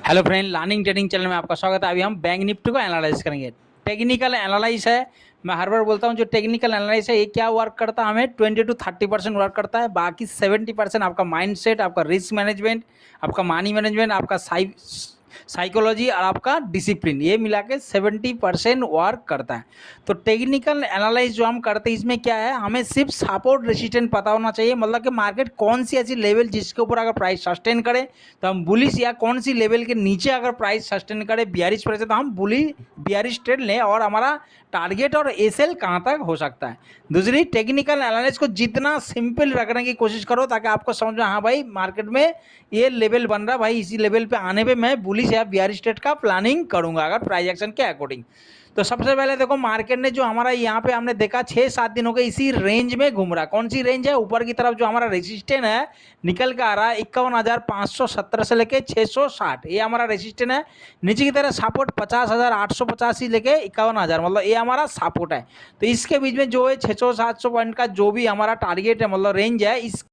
Hello friend, learning trading channel में आपका स्वागत है। अभी हम बैंक निफ्टी को एनालाइज करेंगे। टेक्निकल एनालाइज है। मैं हर बार बोलता हूँ जो टेक्निकल एनालाइज है ये क्या वर्क करता है, हमें 20 to 30% वर्क करता है। बाकी 70% आपका माइंडसेट, आपका रिस्क मैनेजमेंट, आपका मनी मैनेजमेंट, आपका साइकोलॉजी और आपका डिसिप्लिन, ये मिला के 70% वर्क करता है। तो टेक्निकल एनालाइज जो हम करते हैं इसमें क्या है, हमें सिर्फ सपोर्ट रेजिस्टेंस पता होना चाहिए। मतलब कि मार्केट कौन सी ऐसी लेवल जिसके ऊपर अगर प्राइस सस्टेन करे तो हम बुलिश, या कौन सी लेवल के नीचे अगर प्राइस सस्टेन करे बियरिश प्राइस तो हम बियरिश ट्रेड लें, और हमारा टारगेट और एसएल कहाँ तक हो सकता है। दूसरी, टेक्निकल एनालिसिस को जितना सिंपल रखने की कोशिश करो ताकि आपको समझ में, हाँ भाई मार्केट में ये लेवल बन रहा, भाई इसी लेवल पे आने पे मैं बुलिश या बियरिश ट्रेड का प्लानिंग करूंगा अगर प्राइस एक्शन के अकॉर्डिंग। तो सबसे पहले देखो, मार्केट ने जो हमारा यहाँ पे हमने देखा 6-7 दिन हो गए इसी रेंज में घूम रहा। कौन सी रेंज है? ऊपर की तरफ जो हमारा रेजिस्टेंस है निकल के आ रहा है 51,570 से लेके 660, ये हमारा रेजिस्टेंस है। नीचे की तरफ सपोर्ट 50,850 से लेके 51,000, मतलब ये हमारा सपोर्ट है। तो इसके बीच में जो है 600-700 पॉइंट का जो भी हमारा टारगेट है, मतलब रेंज है, इस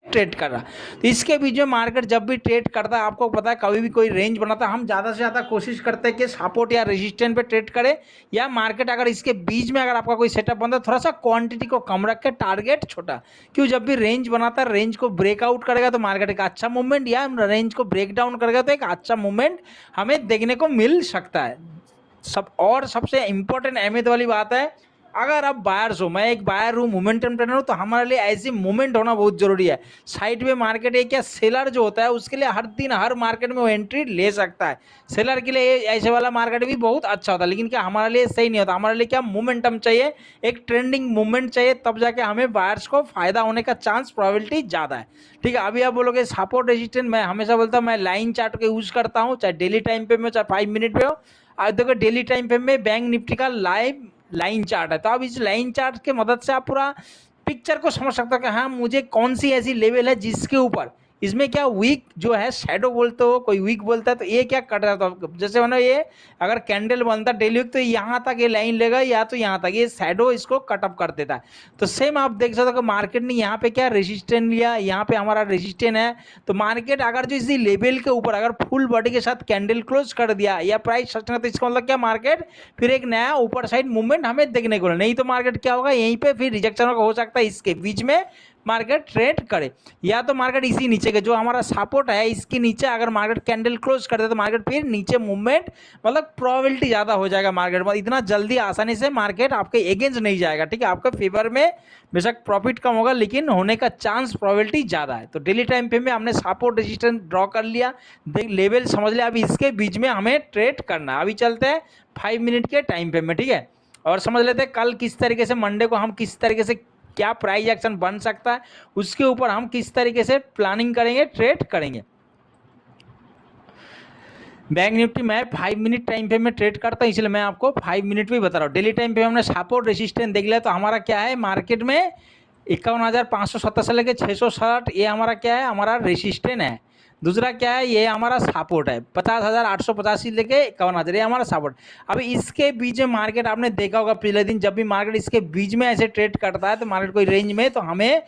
ट्रेड कर रहा। तो इसके बीच में मार्केट जब भी ट्रेड करता है, आपको पता है कभी भी कोई रेंज बनाता है, हम ज़्यादा से ज़्यादा कोशिश करते हैं कि सपोर्ट या रेजिस्टेंस पे ट्रेड करें, या मार्केट अगर इसके बीच में अगर आपका कोई सेटअप बनता है थोड़ा सा क्वांटिटी को कम रख के टारगेट छोटा। क्यों? जब भी रेंज बनाता है, रेंज को ब्रेकआउट करेगा तो मार्केट एक अच्छा मूवमेंट, या रेंज को ब्रेक डाउन करेगा तो एक अच्छा मूवमेंट हमें देखने को मिल सकता है। सबसे इंपॉर्टेंट अहमियत वाली बात है, अगर आप बायर्स हो, मैं एक बायर हूँ, मोमेंटम ट्रेडर हूँ, तो हमारे लिए ऐसी मूवमेंट होना बहुत जरूरी है। साइड में मार्केट है क्या, सेलर जो होता है उसके लिए हर दिन हर मार्केट में वो एंट्री ले सकता है। सेलर के लिए ऐसे वाला मार्केट भी बहुत अच्छा होता है, लेकिन क्या हमारे लिए सही नहीं होता। हमारे लिए क्या, मोमेंटम चाहिए, एक ट्रेंडिंग मूवमेंट चाहिए, तब जाके हमें बायर्स को फायदा होने का चांस, प्रोबेबिलिटी ज़्यादा है। ठीक है, अभी आप बोलोगे सपोर्ट रेजिस्टेंस, मैं हमेशा बोलता हूँ मैं लाइन चार्ट का यूज करता हूँ, चाहे डेली टाइम पे में, चाहे 5 मिनट पे हो। आज देखो डेली टाइम पे में बैंक निफ्टी का लाइव लाइन चार्ट है, तो अब इस लाइन चार्ट के मदद से आप पूरा पिक्चर को समझ सकते हो कि हाँ मुझे कौन सी ऐसी लेवल है जिसके ऊपर, इसमें क्या वीक जो है शैडो बोलते हो, कोई वीक बोलता है, तो ये क्या कट रहा था। जैसे मैंने ये अगर कैंडल बनता डेली वीक तो यहाँ तक ये लाइन लेगा, या तो यहाँ तक ये शैडो इसको कटअप कर देता है। तो सेम आप देख सकते हो कि मार्केट ने यहाँ पे क्या रेजिस्टेंस लिया, यहाँ पे हमारा रेजिस्टेंस है। तो मार्केट अगर जो इसी लेवल के ऊपर अगर फुल बॉडी के साथ कैंडल क्लोज कर दिया या प्राइस सस्टेन, तो इसका मतलब क्या, मार्केट फिर एक नया ऊपर साइड मूवमेंट हमें देखने को, नहीं तो मार्केट क्या होगा, यहीं पे फिर रिजेक्शन हो सकता है, इसके बीच में मार्केट ट्रेड करे। या तो मार्केट इसी नीचे के जो हमारा सपोर्ट है इसके नीचे अगर मार्केट कैंडल क्लोज कर दे तो मार्केट फिर नीचे मूवमेंट, मतलब प्रोबेबिलिटी ज़्यादा हो जाएगा मार्केट में, इतना जल्दी आसानी से मार्केट आपके अगेंस्ट नहीं जाएगा। ठीक है, आपके फेवर में बेशक प्रॉफिट कम होगा लेकिन होने का चांस, प्रोबेबिलिटी ज़्यादा है। तो डेली टाइम पे में हमने सपोर्ट रेजिस्टेंस ड्रॉ कर लिया, देख लेवल समझ लिया, अभी इसके बीच में हमें ट्रेड करना है। अभी चलते हैं 5 मिनट के टाइम पे में, ठीक है, और समझ लेते हैं कल किस तरीके से, मंडे को हम किस तरीके से क्या प्राइस एक्शन बन सकता है, उसके ऊपर हम किस तरीके से प्लानिंग करेंगे, ट्रेड करेंगे। बैंक निफ्टी मैं 5 मिनट टाइम पे में ट्रेड करता हूँ, इसलिए मैं आपको 5 मिनट भी बता रहा हूँ। डेली टाइम पे हमने सपोर्ट रेजिस्टेंस देख लिया, तो हमारा क्या है मार्केट में 51,570 से लेकर 660, ये हमारा क्या है, हमारा रेजिस्टेंस है। दूसरा क्या है, ये हमारा सपोर्ट है 50,885 लेके 51,000, ये हमारा सपोर्ट। अभी इसके बीच में मार्केट आपने देखा होगा पिछले दिन, जब भी मार्केट इसके बीच में ऐसे ट्रेड करता है तो मार्केट कोई रेंज में, तो हमें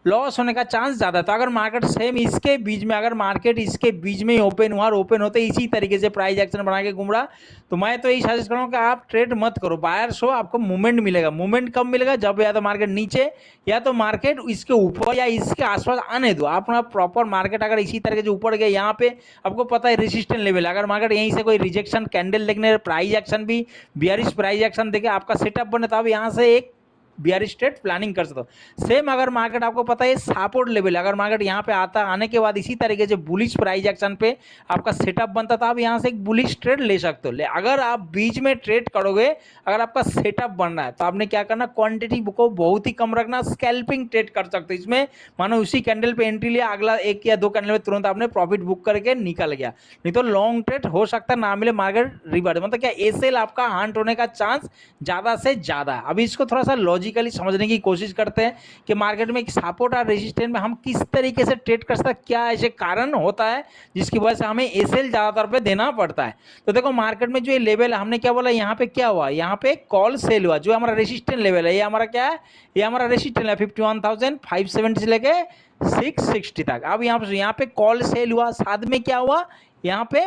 लॉस होने का चांस ज़्यादा था। अगर मार्केट सेम इसके बीच में, अगर मार्केट इसके बीच में ही ओपन हुआ और ओपन होते इसी तरीके से प्राइस एक्शन बना के घूम रहा, तो मैं तो यही सजेस्ट करूँगा कि आप ट्रेड मत करो। बायर्स हो, आपको मूवमेंट मिलेगा। मूवमेंट कब मिलेगा? जब या तो मार्केट नीचे या तो मार्केट इसके ऊपर या इसके आसपास आने दो। अपना प्रॉपर मार्केट अगर इसी तरीके से ऊपर गया, यहाँ पे आपको पता है रेजिस्टेंस लेवल, अगर मार्केट यहीं से कोई रिजेक्शन कैंडल देखने, प्राइस एक्शन भी बियरिश प्राइस एक्शन देखे आपका सेटअप बने, तो आप यहाँ से एक बियरिश ट्रेड प्लानिंग कर सकते हो। सेम अगर मार्केट आपको पता है सपोर्ट लेवल, अगर मार्केट यहाँ पे आता, आने के बाद इसी तरीके से बुलिश प्राइस एक्शन पे आपका सेटअप बनता, तो आप यहाँ से एक बुलिश ट्रेड ले सकते हो। अगर आप बीच में ट्रेड करोगे, अगर आपका सेटअप बन रहा है, तो आपने क्या करना, क्वांटिटी को बहुत ही कम रखना, स्कैल्पिंग ट्रेड कर सकते हो। इसमें मानो उसी कैंडल पे एंट्री लिया, अगला 1 या 2 कैंडल में तुरंत आपने प्रॉफिट बुक करके निकल गया, नहीं तो लॉन्ग ट्रेड हो सकता है ना मिले, मार्केट रिवर्स, मतलब क्या एसएल आपका हंट होने का चांस ज़्यादा से ज़्यादा है। अभी इसको थोड़ा सा लॉजिकली समझने की कोशिश करते हैं कि मार्केट में एक सपोर्ट और रेजिस्टेंस में हम किस तरीके से ट्रेड कर सकते हैं, क्या ऐसे कारण होता है जिसकी वजह से हमें एसएल ज़्यादातर पे देना पड़ता है। तो देखो मार्केट में जो ये लेवल है, हमने क्या बोला, यहाँ पे क्या हुआ, यहाँ पे कॉल सेल हुआ, जो हमारा रेजिस्टेंस लेवल है, ये हमारा क्या है, ये हमारा रेजिस्टेंस है 51,570 से लेके 660 तक। अब यहाँ पे कॉल सेल हुआ, साथ में क्या हुआ, यहाँ पे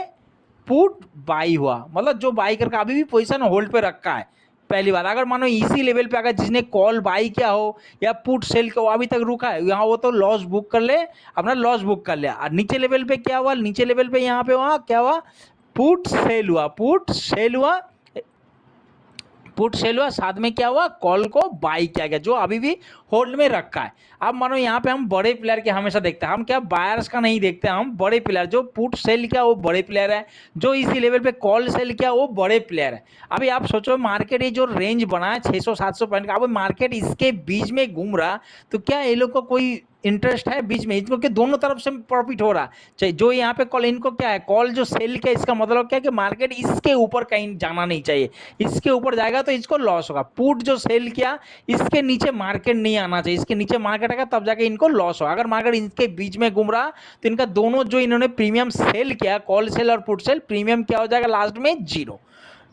पुट बाई हुआ, मतलब जो बाई करके अभी भी पोजीशन होल्ड पे रखा है। पहली बात, अगर मानो इसी लेवल पे अगर जिसने कॉल बाई किया हो या पुट सेल किया हो अभी तक रुका है, यहाँ वो तो लॉस बुक कर ले, अपना लॉस बुक कर लिया। और नीचे लेवल पे क्या हुआ, नीचे लेवल पे यहाँ पे हुआ क्या हुआ, पुट सेल हुआ, पुट सेल हुआ, पुट सेल हुआ, साथ में क्या हुआ, कॉल को बाई किया गया जो अभी भी होल्ड में रखा है। अब मानो यहाँ पे हम बड़े प्लेयर के हमेशा देखते हैं, हम क्या बायर्स का नहीं देखते, हम बड़े प्लेयर, जो पुट सेल किया वो बड़े प्लेयर है, जो इसी लेवल पे कॉल सेल किया वो बड़े प्लेयर है। अभी आप सोचो मार्केट ये जो रेंज बना है 600-700 पॉइंट का, अब मार्केट इसके बीच में घूम रहा, तो क्या ये लोग को कोई इंटरेस्ट है बीच में, इनको कि दोनों तरफ से प्रॉफिट हो रहा है। चाहिए जो यहाँ पे कॉल, इनको क्या है, कॉल जो सेल किया इसका मतलब क्या है कि मार्केट इसके ऊपर कहीं जाना नहीं चाहिए, इसके ऊपर जाएगा तो इसको लॉस होगा। पुट जो सेल किया इसके नीचे मार्केट नहीं आना चाहिए, इसके नीचे मार्केट आएगा तब जाके इनको लॉस होगा। अगर मार्केट इनके बीच में घूम रहा तो इनका दोनों जो इन्होंने प्रीमियम सेल किया, कॉल सेल और पुट सेल, प्रीमियम क्या हो जाएगा लास्ट में, 0।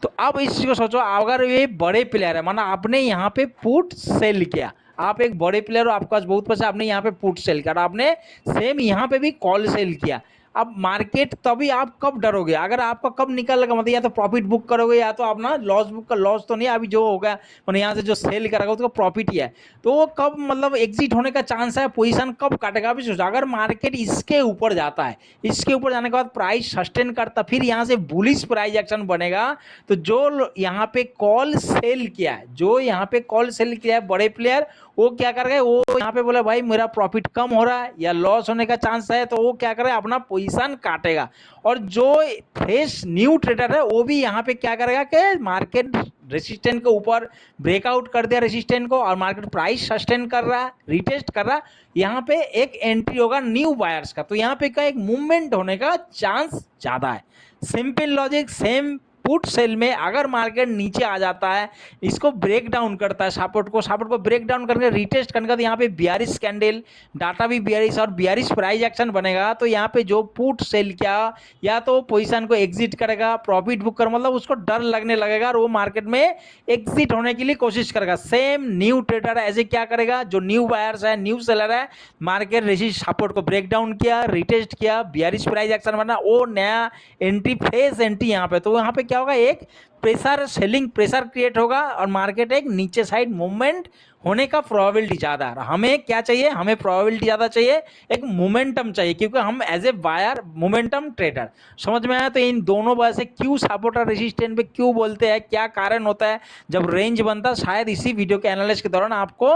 तो अब इस चीज को सोचो, अगर ये बड़े प्लेयर है, माना आपने यहाँ पे पुट सेल किया, आप एक बड़े प्लेयर हो, आपके पास बहुत पैसा, आपने यहाँ पे पुट सेल किया, आपने सेम यहाँ पे भी कॉल सेल किया। अब मार्केट तभी आप कब डरोगे, अगर आपका कब निकलेगा, मतलब या तो प्रॉफिट बुक करोगे या तो अपना लॉस बुक कर, लॉस तो नहीं अभी जो होगा, मतलब यहाँ से जो सेल करेगा उसका प्रॉफिट ही है, तो वो कब मतलब एग्जिट होने का चांस है, पोजीशन कब काटेगा अभी सोचो। अगर मार्केट इसके ऊपर जाता है, इसके ऊपर जाने के बाद प्राइस सस्टेन करता, फिर यहाँ से बुलिश प्राइस एक्शन बनेगा, तो जो यहाँ पे कॉल सेल किया है, जो यहाँ पे कॉल सेल किया है बड़े प्लेयर, वो क्या कर गए, वो यहाँ पे बोले भाई मेरा प्रॉफिट कम हो रहा है या लॉस होने का चांस है, तो वो क्या करेगा, अपना पोजीशन काटेगा। और जो फ्रेश न्यू ट्रेडर है वो भी यहाँ पे क्या करेगा कि मार्केट रेसिस्टेंट के ऊपर ब्रेकआउट कर दिया रेसिस्टेंट को, और मार्केट प्राइस सस्टेन कर रहा है, रिटेस्ट कर रहा है, यहाँ पे एक एंट्री होगा न्यू बायर्स का, तो यहाँ पे का एक मूवमेंट होने का चांस ज्यादा है। Simple logic same put sell में, अगर मार्केट नीचे आ जाता है, इसको ब्रेक डाउन करता है, सपोर्ट को ब्रेक डाउन करके रिटेस्ट करने का, तो यहाँ पे 42 कैंडल, डाटा भी 42 और 42 प्राइस एक्शन बनेगा, तो यहाँ पे जो पुट सेल किया या तो पोजीशन को एग्जिट करेगा, प्रॉफिट बुक कर, मतलब उसको डर लगने लगेगा और वो मार्केट में एग्जिट होने के लिए कोशिश करेगा। सेम न्यू ट्रेडर ऐसे क्या करेगा, जो न्यू बायर्स है, न्यू सेलर है, मार्केट रेसिस्ट सपोर्ट को ब्रेक डाउन किया, रिटेस्ट किया, 42 प्राइस एक्शन बना, वो नया एंट्री, फ्रेश एंट्री यहाँ पे, तो यहाँ पे क्या होगा, एक प्रेशर, सेलिंग प्रेशर क्रिएट होगा और मार्केट एक नीचे साइड मूवमेंट होने का प्रोबेबिलिटी ज़्यादा है। हमें क्या चाहिए, हमें प्रोबेबिलिटी ज़्यादा चाहिए, एक मोमेंटम चाहिए, क्योंकि हम as a buyer momentum trader. समझ में आया, तो इन दोनों वजह से क्यों सपोर्ट और रेजिस्टेंस पे क्यों बोलते हैं, क्या कारण होता है जब रेंज बनता है, शायद इसी वीडियो के एनालिसिस के दौरान आपको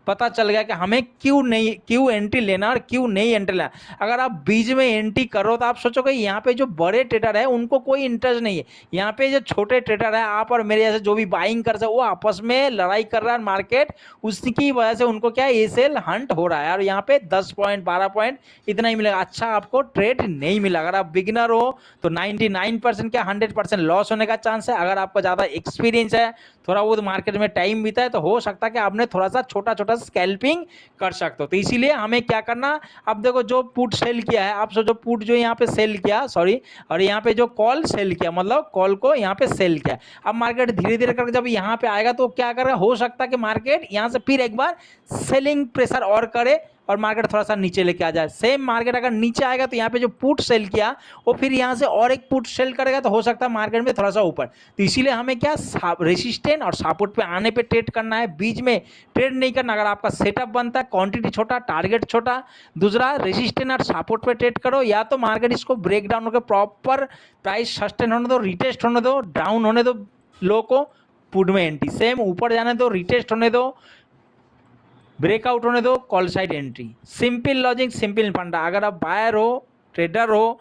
पता चल गया कि हमें क्यों एंट्री लेना और क्यों नहीं एंट्री लेना। अगर आप बीच में एंट्री करो तो आप सोचोगे यहाँ पे जो बड़े ट्रेडर है उनको कोई इंटरेस्ट नहीं है, यहाँ पे जो छोटे ट्रेडर है, आप और मेरे जैसे जो भी बाइंग कर सकते, वो आपस में लड़ाई कर रहा है मार्केट, उसकी वजह से उनको क्या है, सेल हंट हो रहा है, और यहाँ पे 10 पॉइंट 12 पॉइंट इतना ही मिलेगा, अच्छा आपको ट्रेड नहीं मिला। अगर आप बिगिनर हो तो 99% क्या 100% लॉस होने का चांस है। अगर आपको ज़्यादा एक्सपीरियंस है, थोड़ा बहुत मार्केट में टाइम बीता है, तो हो सकता है कि आपने थोड़ा सा छोटा छोटा स्कैल्पिंग कर सकते हो। तो इसीलिए हमें क्या करना, अब देखो जो पुट सेल किया है, आप सोचो पुट जो यहाँ पे सेल किया, सॉरी, और यहाँ पे जो कॉल सेल किया, मतलब कॉल को यहाँ पे सेल किया। अब मार्केट धीरे धीरे करके जब यहाँ पे आएगा तो क्या करेगा, हो सकता है कि मार्केट यहाँ से फिर एक बार सेलिंग प्रेशर और करे और मार्केट थोड़ा सा नीचे लेके आ जाए। सेम मार्केट अगर नीचे आएगा तो यहाँ पे जो पुट सेल किया वो फिर यहाँ से और एक पुट सेल करेगा, तो हो सकता है मार्केट में थोड़ा सा ऊपर। तो इसीलिए हमें क्या, रेसिस्टेंट और सपोर्ट पे आने पे ट्रेड करना है, बीच में ट्रेड नहीं करना। अगर आपका सेटअप बनता है, क्वांटिटी छोटा, टारगेट छोटा, दूसरा रेसिस्टेंट और सपोर्ट पे ट्रेड करो, या तो मार्केट इसको ब्रेक डाउन होकर प्रॉपर प्राइस सस्टेन होने दो, रिटेस्ट होने दो, डाउन होने दो, लो को पुट में एंट्री, सेम ऊपर जाने दो, रिटेस्ट होने दो, ब्रेकआउट होने दो, call side entry. Simple logic, simple फंडा। अगर आप बायर हो, ट्रेडर हो,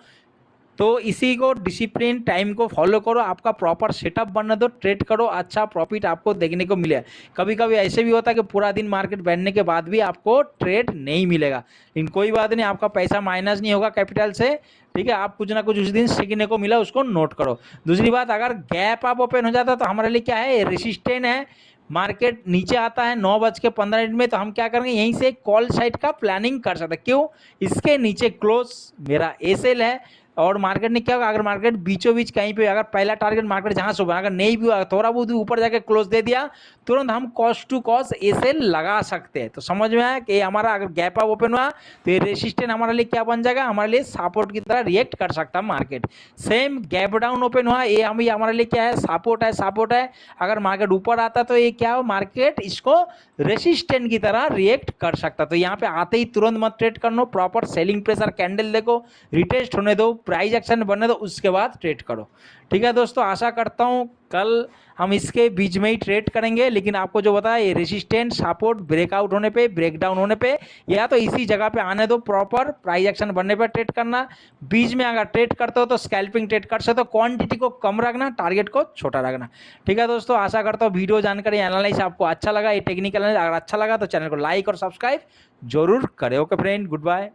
तो इसी को डिसिप्लिन टाइम को फॉलो करो, आपका प्रॉपर सेटअप बनने दो, ट्रेड करो, अच्छा प्रॉफिट आपको देखने को मिले। कभी कभी ऐसे भी होता है कि पूरा दिन मार्केट बैठने के बाद भी आपको ट्रेड नहीं मिलेगा, लेकिन कोई बात नहीं, आपका पैसा माइनस नहीं होगा कैपिटल से, ठीक है। आप कुछ ना कुछ उस दिन सीखने को मिला, उसको नोट करो। दूसरी बात, अगर गैप आप ओपन हो जाता है तो हमारे लिए क्या है, रेसिस्टेंट है, मार्केट नीचे आता है 9:15 में, तो हम क्या करेंगे, यहीं से कॉल साइड का प्लानिंग कर सकते हैं। क्यों, इसके नीचे क्लोज मेरा ए सेल है, और मार्केट ने क्या होगा, अगर मार्केट बीचों बीच कहीं पे अगर पहला टारगेट मार्केट जहाँ से हुआ अगर नहीं भी हुआ थोड़ा बहुत ऊपर जाके क्लोज दे दिया, तुरंत हम कॉस्ट टू कॉस्ट ऐसे लगा सकते हैं। तो समझ में आया कि हमारा अगर गैप अप ओपन हुआ तो ये रेसिस्टेंट हमारे लिए क्या बन जाएगा, हमारे लिए सपोर्ट की तरह रिएक्ट कर सकता है market. Same gap down open हुआ, ये हम हमारे लिए क्या है, सपोर्ट है, सपोर्ट है। अगर मार्केट ऊपर आता तो ये क्या हो, मार्केट इसको रेसिस्टेंट की तरह रिएक्ट कर सकता। तो यहाँ पे आते ही तुरंत मत ट्रेड करना, प्रॉपर सेलिंग प्रेशर कैंडल देखो, रिटेस्ट होने दो, प्राइस एक्शन बनने दो, उसके बाद ट्रेड करो। ठीक है दोस्तों, आशा करता हूँ कल हम इसके बीच में ही ट्रेड करेंगे, लेकिन आपको जो बताया ये रेजिस्टेंस सपोर्ट ब्रेकआउट होने पे, ब्रेकडाउन होने पे या तो इसी जगह पे आने दो, प्रॉपर प्राइस एक्शन बनने पे ट्रेड करना। बीच में अगर ट्रेड करते हो तो स्कैल्पिंग ट्रेड कर सकते हो, क्वांटिटी को कम रखना, टारगेट को छोटा रखना। ठीक है दोस्तों, आशा करता हूँ वीडियो जानकारी एनालाइज आपको अच्छा लगा, ये टेक्निकल एनालाइज अगर अच्छा लगा तो चैनल को लाइक और सब्सक्राइब जरूर करें। Okay friend, good bye.